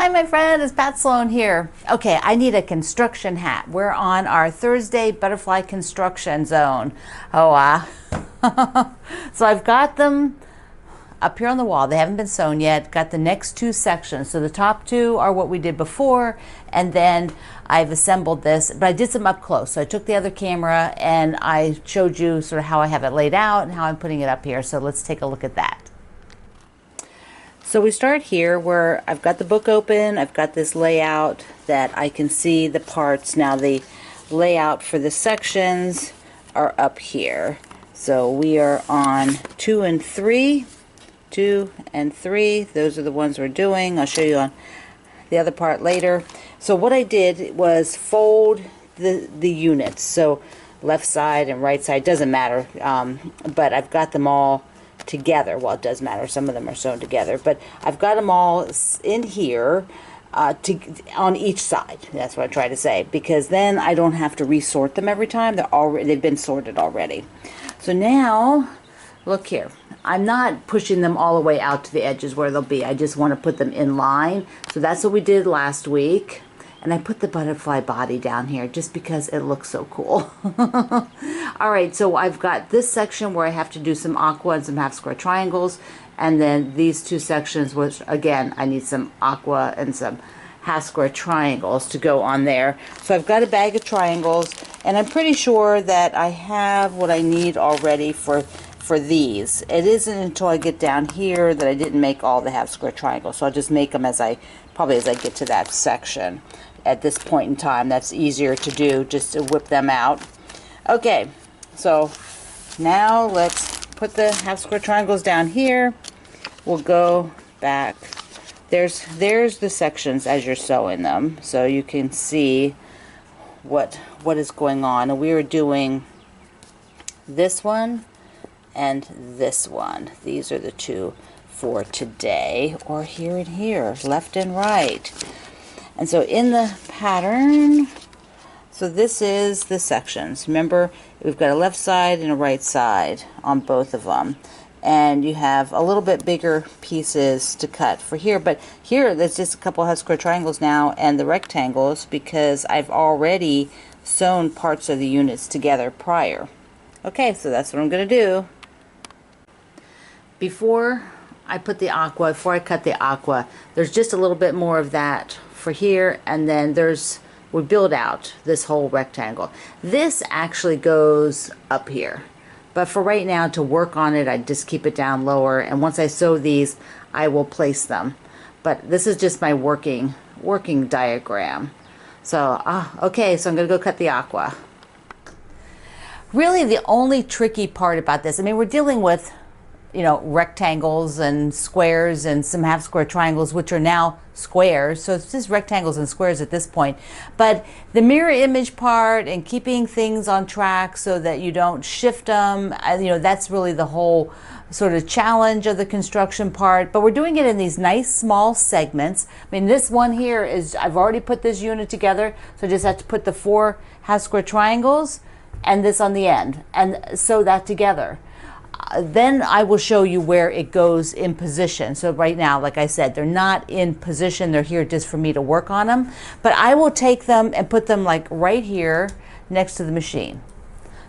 Hi, my friend, it's Pat Sloan here. Okay, I need a construction hat. We're on our Thursday butterfly construction zone. Oh, so I've got them up here on the wall. They haven't been sewn yet. Got the next two sections. So the top two are what we did before, and then I've assembled this, but I did some up close. So I took the other camera and I showed you sort of how I have it laid out and how I'm putting it up here. So let's take a look at that. So we start here where I've got the book open. I've got this layout that I can see the parts. Now the layout for the sections are up here. So we are on 2 and 3. 2 and 3. Those are the ones we're doing. I'll show you on the other part later. So what I did was fold the units. So left side and right side, doesn't matter. But I've got them all together. Well, it does matter. Some of them are sewn together, but I've got them all in here on each side. That's what I try to say, because then I don't have to resort them every time. They've been sorted already. So now, look here. I'm not pushing them all the way out to the edges where they'll be. I just want to put them in line. So that's what we did last week. And I put the butterfly body down here just because it looks so cool. All right, so I've got this section where I have to do some aqua and some half square triangles. And then these two sections, which again, I need some aqua and some half square triangles to go on there. So I've got a bag of triangles, and I'm pretty sure that I have what I need already for these. It isn't until I get down here that I didn't make all the half square triangles. So I'll just make them probably as I get to that section. At this point in time, that's easier to do, just to whip them out. Okay, so now let's put the half square triangles down here. We'll go back. There's the sections as you're sewing them, so you can see what is going on. And we were doing this one and this one. These are the two for today, or here and here, left and right. And so in the pattern, so this is the sections. Remember, we've got a left side and a right side on both of them. And you have a little bit bigger pieces to cut for here. But here, there's just a couple half square triangles now and the rectangles, because I've already sewn parts of the units together prior. Okay, so that's what I'm going to do. Before I cut the aqua, there's just a little bit more of that for here, and then we build out this whole rectangle. This actually goes up here, but for right now, to work on it, I just keep it down lower, and once I sew these, I will place them. But this is just my working diagram. So okay, so I'm gonna go cut the aqua. Really, the only tricky part about this, I mean, we're dealing with, you know, rectangles and squares and some half square triangles, which are now squares. So it's just rectangles and squares at this point. But the mirror image part and keeping things on track so that you don't shift them, you know, that's really the whole sort of challenge of the construction part. But we're doing it in these nice small segments. I mean, this one here is, I've already put this unit together, so I just have to put the 4 half square triangles and this on the end and sew that together. Then I will show you where it goes in position. So right now, like I said, they're not in position. They're here just for me to work on them. But I will take them and put them like right here next to the machine.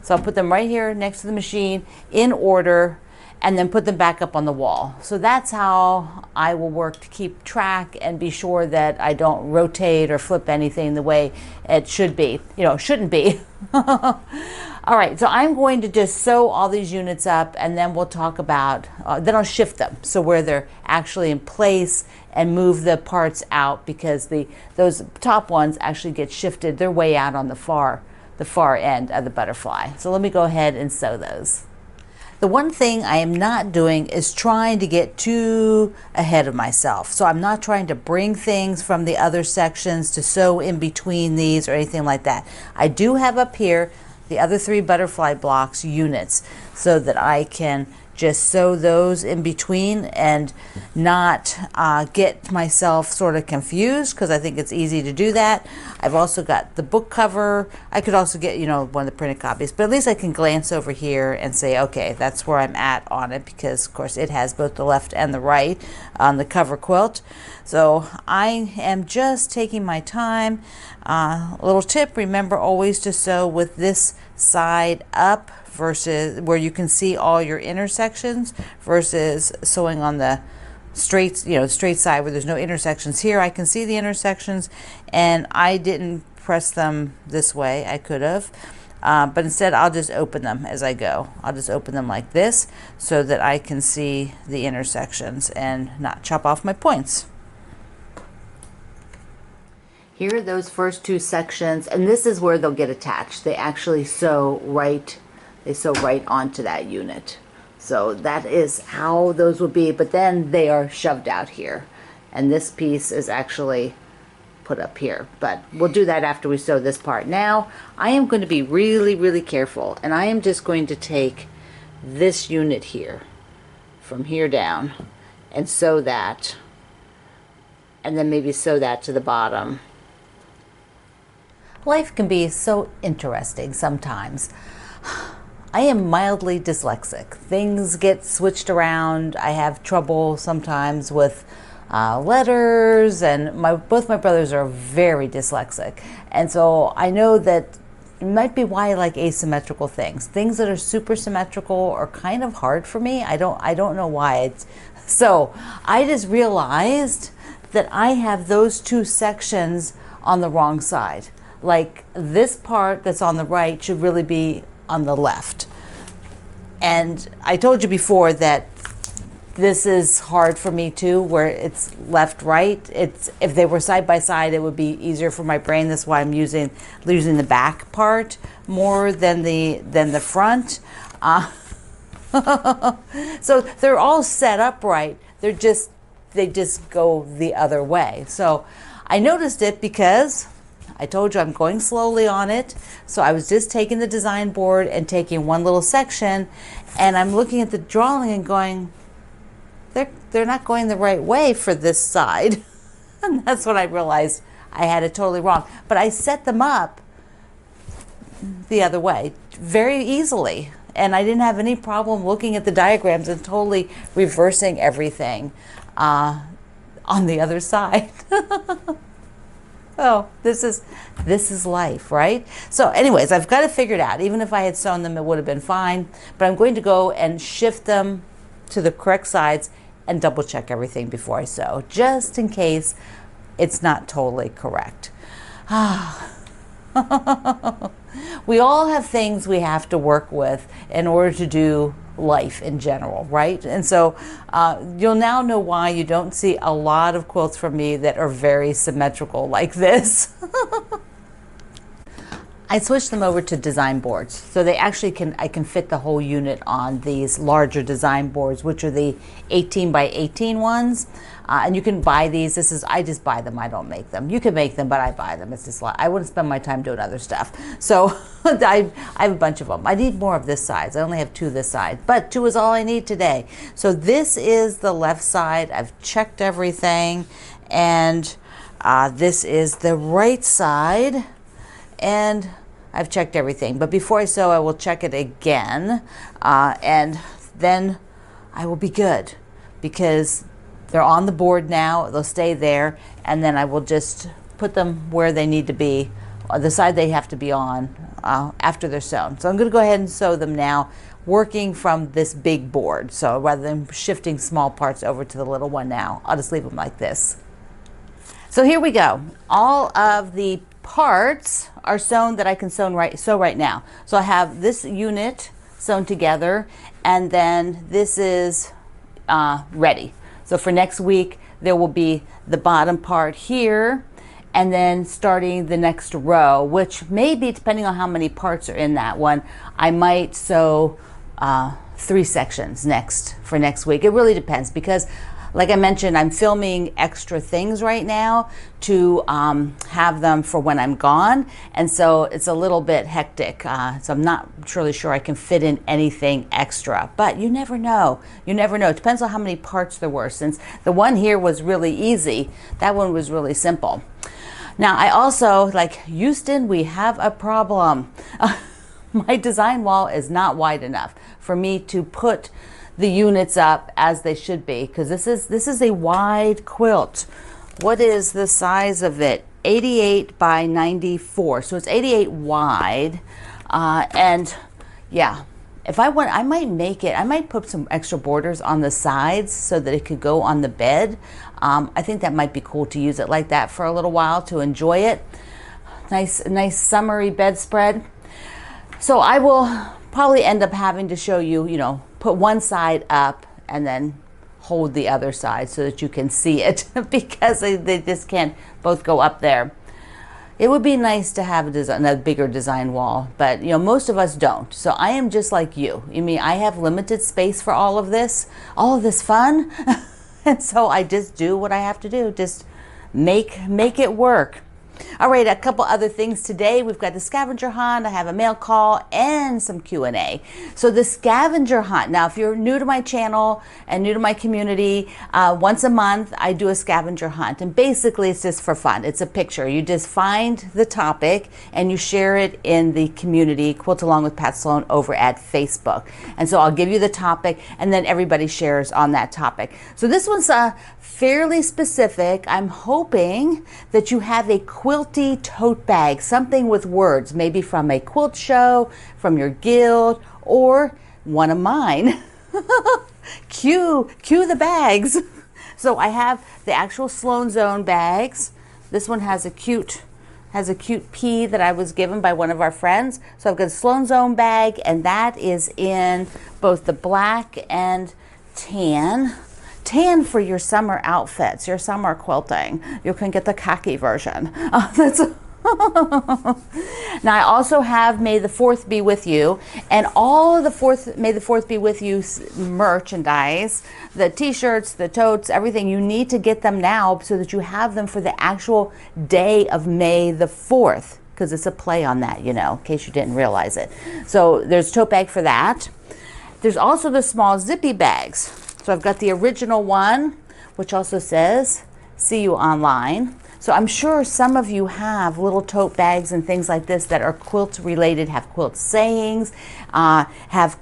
So I'll put them right here next to the machine in order, and then put them back up on the wall. So that's how I will work to keep track and be sure that I don't rotate or flip anything the way it should be. You know, shouldn't be. All right, so I'm going to just sew all these units up, and then we'll talk about, then I'll shift them so where they're actually in place and move the parts out, because those top ones actually get shifted. They're way out on the far end of the butterfly. So let me go ahead and sew those. The one thing I am not doing is trying to get too ahead of myself. So I'm not trying to bring things from the other sections to sew in between these or anything like that. I do have up here the other 3 butterfly blocks units. so that I can just sew those in between and not get myself sort of confused, because I think it's easy to do that. I've also got the book cover. I could also get, one of the printed copies, but at least I can glance over here and say, okay, that's where I'm at on it, because of course it has both the left and the right on the cover quilt. So I am just taking my time. A little tip, remember always to sew with this side up versus where you can see all your intersections, versus sewing on the straight, straight side where there's no intersections. Here I can see the intersections, and I didn't press them this way. I could have, but instead I'll just open them as I go. I'll just open them like this so that I can see the intersections and not chop off my points. Here are those first two sections, and this is where they'll get attached. They actually sew right onto that unit. So that is how those will be, but then they are shoved out here. And this piece is actually put up here, but we'll do that after we sew this part. Now, I am going to be really, really careful, and I am just going to take this unit here, from here down, and sew that, and then maybe sew that to the bottom. Life can be so interesting sometimes. I am mildly dyslexic. Things get switched around. I have trouble sometimes with letters, and both my brothers are very dyslexic. And so I know that it might be why I like asymmetrical things. Things that are super symmetrical are kind of hard for me. I don't know why. So I just realized that I have those two sections on the wrong side. Like this part that's on the right should really be on the left. And I told you before that this is hard for me too, where it's left, right. If they were side by side, it would be easier for my brain. That's why I'm using the back part more than the front. So they're all set up right. They just go the other way. So I noticed it because I told you I'm going slowly on it. So I was just taking the design board and taking one little section, and I'm looking at the drawing and going, they're not going the right way for this side. And that's when I realized I had it totally wrong. But I set them up the other way very easily. And I didn't have any problem looking at the diagrams and totally reversing everything on the other side. Oh, this is life, right? So anyways, I've got it figured out. Even if I had sewn them, it would have been fine. But I'm going to go and shift them to the correct sides and double check everything before I sew, just in case it's not totally correct. We all have things we have to work with in order to do life in general, right? And so you'll now know why you don't see a lot of quilts from me that are very symmetrical like this. I switched them over to design boards, so they actually I can fit the whole unit on these larger design boards, which are the 18 by 18 ones. And you can buy these. I just buy them. I don't make them. You can make them, but I buy them. It's just I wouldn't spend my time doing other stuff. So I have a bunch of them. I need more of this size. I only have 2 this side, but 2 is all I need today. So this is the left side. I've checked everything, and this is the right side, and I've checked everything. But before I sew, I will check it again, and then I will be good, because they're on the board now. They'll stay there, and then I will just put them where they need to be, the side they have to be on after they're sewn. So I'm going to go ahead and sew them now, working from this big board. So rather than shifting small parts over to the little one now, I'll just leave them like this. So here we go. All of the parts are sewn that I can sew right now. So I have this unit sewn together, and then this is ready. So for next week, there will be the bottom part here, and then starting the next row, which may be, depending on how many parts are in that one, I might sew 3 sections for next week. It really depends, because like I mentioned, I'm filming extra things right now to have them for when I'm gone. And so it's a little bit hectic. So I'm not really sure I can fit in anything extra, but you never know. You never know. It depends on how many parts there were. Since the one here was really easy, that one was really simple. Now I also, like, Houston, we have a problem. My design wall is not wide enough for me to put the units up as they should be, because this is a wide quilt. What is the size of it? 88 by 94, so it's 88 wide. And yeah, if I want, I might put some extra borders on the sides so that it could go on the bed. I think that might be cool to use it like that for a little while to enjoy it. Nice summery bedspread. So I will probably end up having to show you, put one side up and then hold the other side so that you can see it because they just can't both go up there. It would be nice to have a bigger design wall, but most of us don't. So I am just like you. I mean, I have limited space for all of this fun. And so I just do what I have to do, just make it work. All right, a couple other things today. We've got the scavenger hunt. I have a mail call and some Q&A. So the scavenger hunt. Now, if you're new to my channel and new to my community, once a month I do a scavenger hunt. And basically it's just for fun. It's a picture. You just find the topic and you share it in the community, Quilt Along with Pat Sloan, over at Facebook. And so I'll give you the topic and then everybody shares on that topic. So this one's fairly specific. I'm hoping that you have a quilty tote bag, something with words, maybe from a quilt show, from your guild, or one of mine. Cue the bags. So I have the actual Sloan Zone bags. This one has a cute pea that I was given by one of our friends. So I've got a Sloan Zone bag, and that is in both the black and tan for your summer outfits, your summer quilting. You can get the khaki version. Now I also have May the 4th Be With You, and all of the May the 4th Be With You merchandise, the t-shirts, the totes, everything, you need to get them now so that you have them for the actual day of May the 4th, because it's a play on that, in case you didn't realize it. So there's a tote bag for that. There's also the small zippy bags. So I've got the original one, which also says, "See you online." So I'm sure some of you have little tote bags and things like this that are quilt related, have quilt sayings, have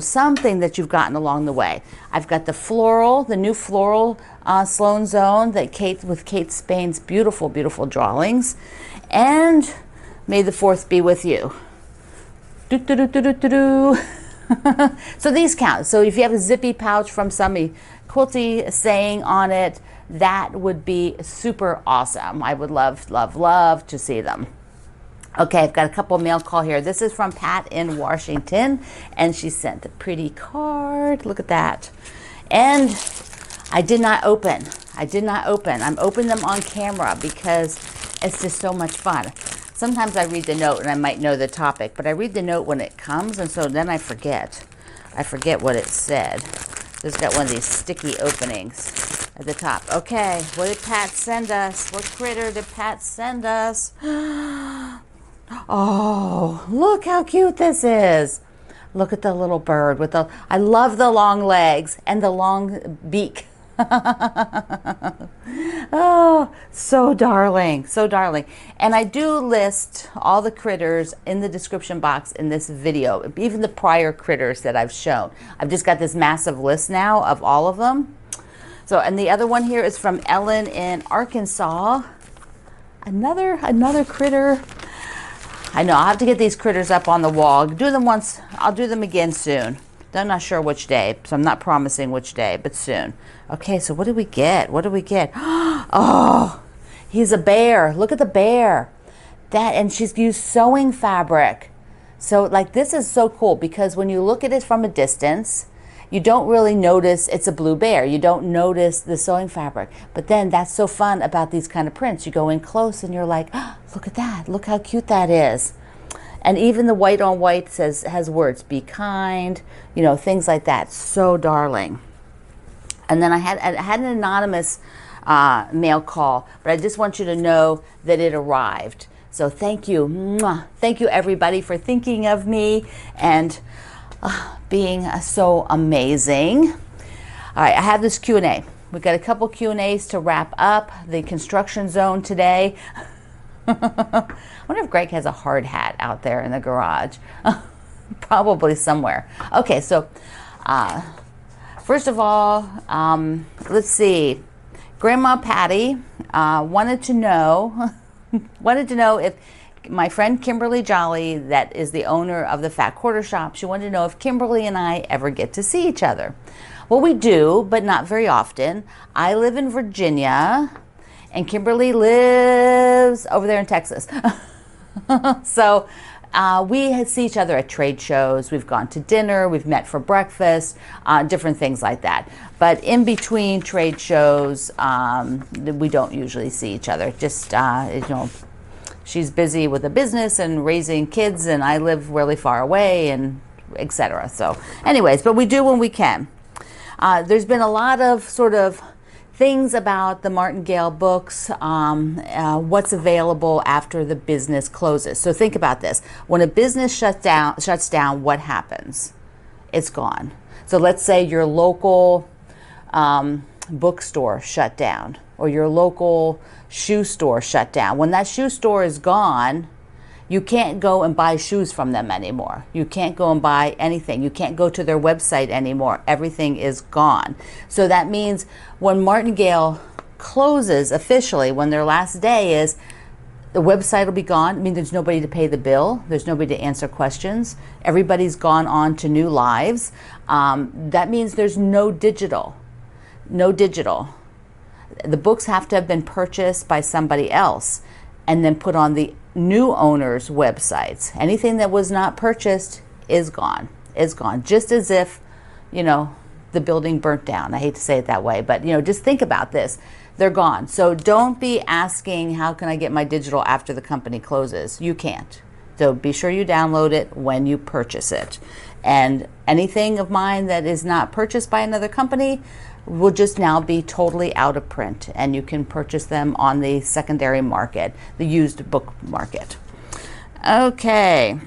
something that you've gotten along the way. I've got the new floral Sloan Zone with Kate Spain's beautiful, beautiful drawings, and May the 4th Be With You. So these count. So if you have a zippy pouch from somebody, quilty saying on it, that would be super awesome. I would love, love, love to see them. Okay, I've got a couple mail call here. This is from Pat in Washington, and she sent a pretty card. Look at that. And I did not open. I'm opening them on camera because it's just so much fun. Sometimes I read the note and I might know the topic, but I read the note when it comes, and so then I forget. I forget what it said. It's got one of these sticky openings at the top. Okay, what did Pat send us? What critter did Pat send us? Oh, look how cute this is. Look at the little bird with I love the long legs and the long beak. Oh, so darling, so darling. And I do list all the critters in the description box in this video, even the prior critters that I've shown. I've just got this massive list now of all of them. So, and the other one here is from Ellen in Arkansas. Another critter. I know, I'll have to get these critters up on the wall. Do them once, I'll do them again soon. I'm not sure which day, so I'm not promising which day, but soon. Okay, so what do we get? What do we get? Oh, he's a bear. Look at the bear. And she's used sewing fabric. So like this is so cool because when you look at it from a distance, you don't really notice it's a blue bear. You don't notice the sewing fabric. But then that's so fun about these kind of prints. You go in close and you're like, oh, look at that. Look how cute that is. And even the white on white has words, be kind, things like that. So darling. And then I had an anonymous mail call, but I just want you to know that it arrived. So thank you. Mwah. Thank you, everybody, for thinking of me and being so amazing. All right, I have this Q&A. We've got a couple Q&As to wrap up the construction zone today. I wonder if Greg has a hard hat out there in the garage. Probably somewhere. Okay, so first of all, let's see. Grandma Patty wanted to know if my friend Kimberly Jolly, that is the owner of the Fat Quarter Shop, she wanted to know if Kimberly and I ever get to see each other. Well, we do, but not very often. I live in Virginia, and Kimberly lives over there in Texas. So we see each other at trade shows. We've gone to dinner. We've met for breakfast, different things like that. But in between trade shows, we don't usually see each other. Just, she's busy with a business and raising kids, and I live really far away, and etc. So anyways, but we do when we can. There's been a lot of sort of things about the Martingale Books, what's available after the business closes. So think about this. When a business shuts down, what happens? It's gone. So let's say your local bookstore shut down, or your local shoe store shut down. When that shoe store is gone, you can't go and buy shoes from them anymore. You can't go and buy anything. You can't go to their website anymore. Everything is gone. So that means when Martingale closes officially, when their last day is, the website will be gone. I mean, there's nobody to pay the bill. There's nobody to answer questions. Everybody's gone on to new lives. That means there's no digital. No digital. The books have to have been purchased by somebody else and then put on the new owner's websites. Anything that was not purchased is gone. Is gone. Just as if, the building burnt down. I hate to say it that way, but just think about this. They're gone. So don't be asking, how can I get my digital after the company closes? You can't. So be sure you download it when you purchase it. And anything of mine that is not purchased by another company will just now be totally out of print, and you can purchase them on the secondary market, the used book market. Okay.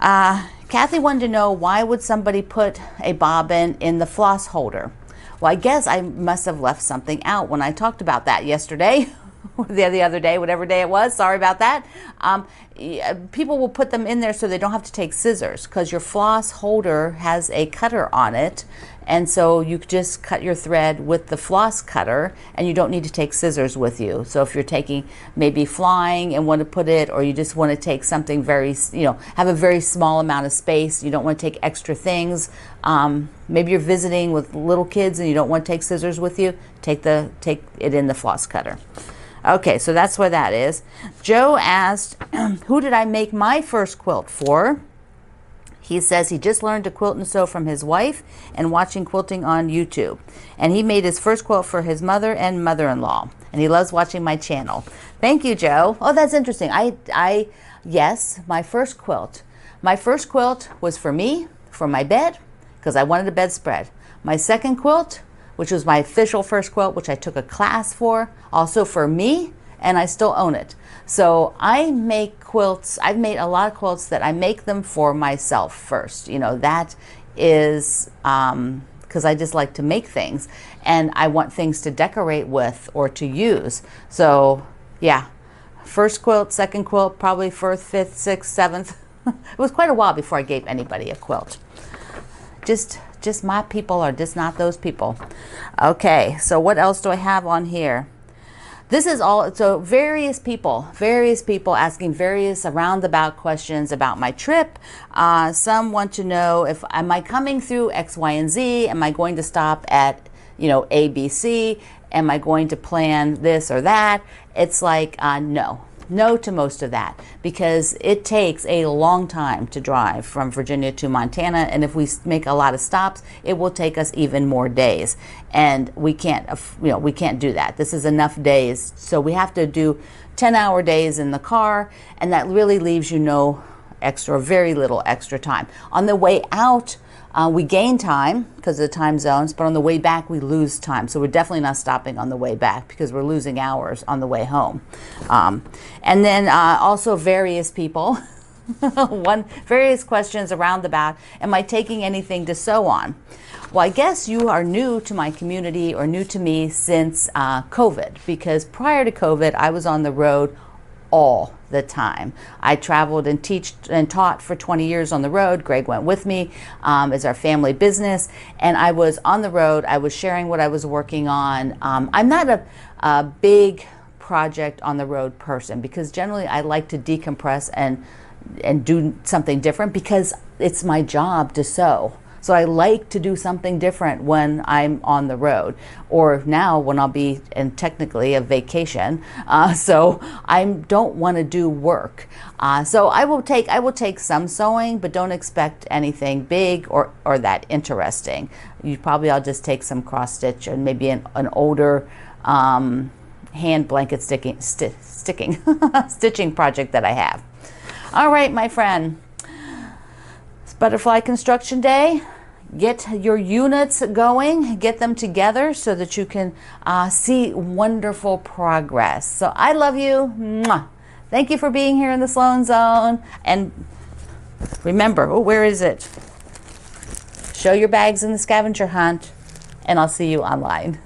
Kathy wanted to know, why would somebody put a bobbin in the floss holder? Well, I guess I must have left something out when I talked about that yesterday, or the other day, whatever day it was. Sorry about that. People will put them in there so they don't have to take scissors, because your floss holder has a cutter on it. And so you just cut your thread with the floss cutter, and you don't need to take scissors with you. So if you're taking, maybe flying and want to put it, or you just want to take something very, have a very small amount of space, you don't want to take extra things. Maybe you're visiting with little kids and you don't want to take scissors with you, take it in the floss cutter. Okay, so that's what that is. Joe asked, who did I make my first quilt for? He says he just learned to quilt and sew from his wife and watching quilting on YouTube. And he made his first quilt for his mother and mother-in-law. And he loves watching my channel. Thank you, Joe. Oh, that's interesting. Yes, my first quilt. My first quilt was for me, for my bed, because I wanted a bedspread. My second quilt, which was my official first quilt, which I took a class for, also for me, and I still own it. So I make quilts. I've made a lot of quilts that I make them for myself first. That is because I just like to make things, and I want things to decorate with or to use. So yeah, first quilt, second quilt, probably fourth, fifth, sixth, seventh. It was quite a while before I gave anybody a quilt. Just my people are just not those people. Okay, so what else do I have on here? This is all, so various people asking various roundabout questions about my trip. Some want to know, am I coming through X, Y, and Z? Am I going to stop at, A, B, C? Am I going to plan this or that? It's like, no to most of that, because it takes a long time to drive from Virginia to Montana, and if we make a lot of stops, it will take us even more days, and we can't do that. This is enough days, so we have to do 10-hour days in the car, and that really leaves very little extra time. On the way out We gain time because of the time zones, but on the way back we lose time. So we're definitely not stopping on the way back because we're losing hours on the way home. And then also various people. Various questions around about, am I taking anything to sew on? Well, I guess you are new to my community or new to me since COVID, because prior to COVID, I was on the road all the time. I traveled and taught for 20 years on the road. Greg went with me as our family business, and I was on the road. I was sharing what I was working on. I'm not a big project on the road person, because generally I like to decompress and do something different, because it's my job to sew. So I like to do something different when I'm on the road, or now when I'll be in technically a vacation. So I don't want to do work. So I will take some sewing, but don't expect anything big or that interesting. I'll just take some cross stitch and maybe an older hand blanket stitching project that I have. All right, my friend. It's Butterfly Construction Day. Get your units going, get them together so that you can see wonderful progress. So I love you. Mwah. Thank you for being here in the Sloan Zone. And remember, where is it? Show your bags in the scavenger hunt, and I'll see you online.